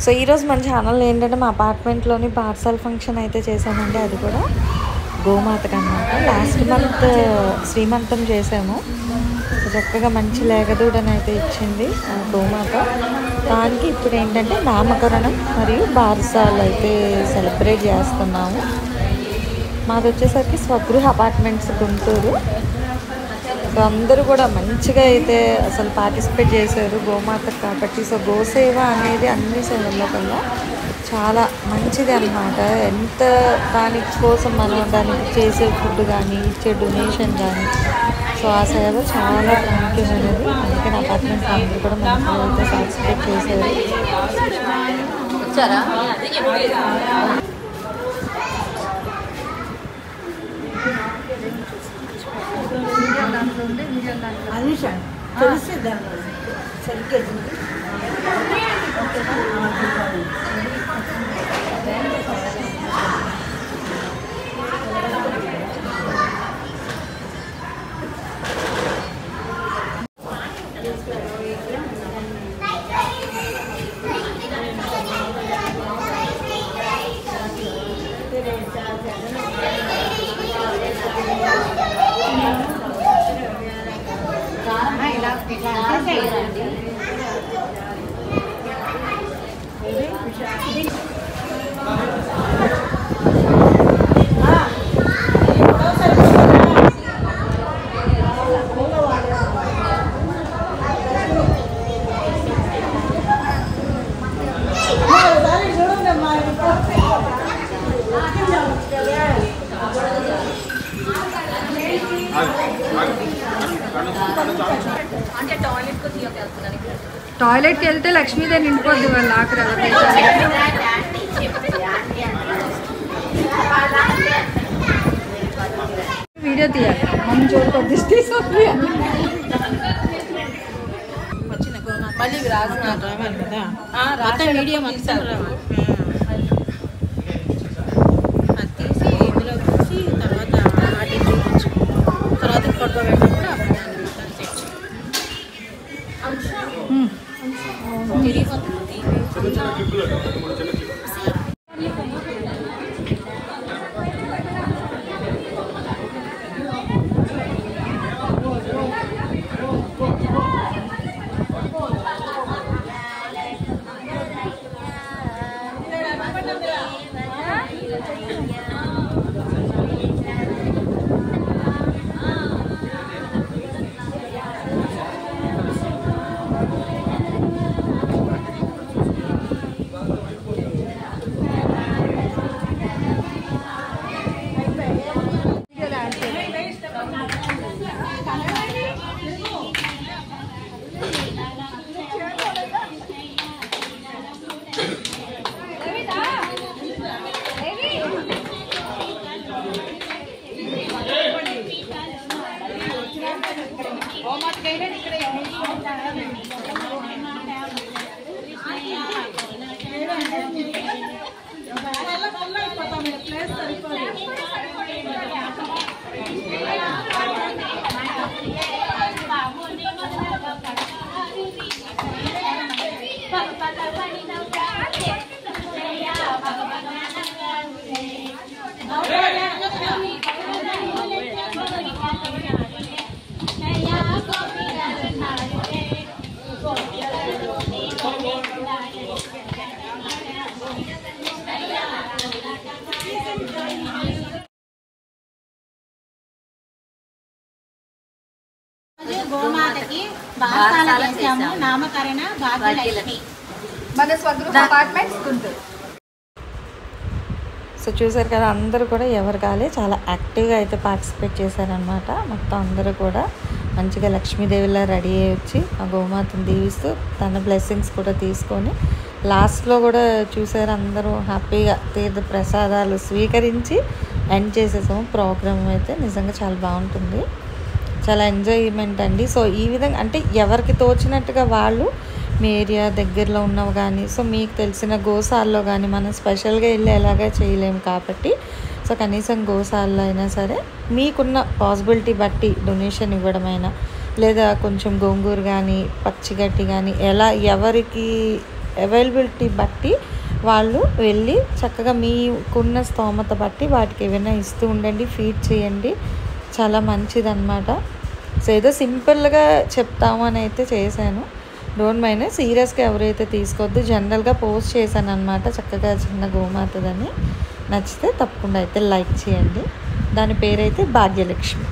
So ఈరోజు మన ఛానల్లో ఏంటంటే మా అపార్ట్మెంట్లోని పార్సల్ ఫంక్షన్ అయితే చేశామండి. అది కూడా గోమాతకు అనమాట. లాస్ట్ మంత్ శ్రీమంతం చేసాము. చక్కగా మంచి లేగదూడని అయితే ఇచ్చింది గోమాత. దానికి ఇప్పుడు ఏంటంటే నామకరణం మరియు బార్సాలు అయితే సెలబ్రేట్ చేస్తున్నాము. మాది వచ్చేసరికి స్వగృహ అపార్ట్మెంట్స్ గుంటూరు. సో అందరూ కూడా మంచిగా అయితే అసలు పార్టిసిపేట్ చేశారు గోమాతకు కాబట్టి. సో గోసేవ అనేది అన్ని సేవల్లో కల్లా చాలా మంచిది అన్నమాట. ఎంత దానికోసం మనం దానికి చేసే ఫుడ్ కానీ ఇచ్చే డొనేషన్ కానీ సో ఆ సేవ చాలా ప్రాముఖ్యమైనది. అందుకని అపార్ట్మెంట్ అందరూ కూడా మంచిగా అయితే పార్టిసిపేట్ చేశారు. వచ్చారా టాయిలెట్కి వెళ్తే లక్ష్మీదేవి నిండిపోద్ది వాళ్ళు ఆఖరి వీడియో తీయాలి మనం చూడకొద్ది మళ్ళీ రావాలి కదా వీడియో మొత్తం అది తీసి ఇందులో తీసి తర్వాత వాటిని చూపించు తర్వాత పడుకోబెట్టినప్పుడు గోమాతకి బాసాల చేసాము. నామకరణ భాగ్యలక్ష్మి మన స్వగృహ అపార్ట్మెంట్స్ గుంటూరు. సో చూసారు కదా అందరూ కూడా ఎవరు కాలే చాలా యాక్టివ్గా అయితే పార్టిసిపేట్ చేశారనమాట. మొత్తం అందరూ కూడా మంచిగా లక్ష్మీదేవిలా రెడీ అయ్యి వచ్చి ఆ గోమాతను దీవిస్తూ తన బ్లెస్సింగ్స్ కూడా తీసుకొని లాస్ట్లో కూడా చూసారు అందరూ హ్యాపీగా తీర్థ ప్రసాదాలు స్వీకరించి ఎండ్ చేసేసాము. ప్రోగ్రామ్ అయితే నిజంగా చాలా బాగుంటుంది, చాలా ఎంజాయ్మెంట్ అండి. సో ఈ విధంగా అంటే ఎవరికి తోచినట్టుగా వాళ్ళు మీ ఏరియా దగ్గరలో ఉన్నవి కానీ సో మీకు తెలిసిన గోశాలలో కానీ మనం స్పెషల్గా వెళ్ళి ఎలాగా చేయలేము కాబట్టి సో కనీసం గోశాలలో అయినా సరే మీకున్న పాసిబిలిటీ బట్టి డొనేషన్ ఇవ్వడమైనా లేదా కొంచెం గోంగూర కానీ పచ్చిగడ్డి కానీ ఎలా ఎవరికి అవైలబిలిటీ బట్టి వాళ్ళు వెళ్ళి చక్కగా మీకున్న స్తోమత బట్టి వాటికి ఏమైనా ఇస్తూ ఉండండి, ఫీడ్ చేయండి. చాలా మంచిదన్నమాట. సో ఏదో సింపుల్గా చెప్తామని అయితే చేశాను, డోంట్ మైండ్. సీరియస్గా ఎవరైతే తీసుకోవద్దు. జనరల్గా పోస్ట్ చేశాను అనమాట, చక్కగా చిన్న గోమాతదని. నచ్చితే తప్పకుండా అయితే లైక్ చేయండి. దాని పేరైతే భాగ్యలక్ష్మి.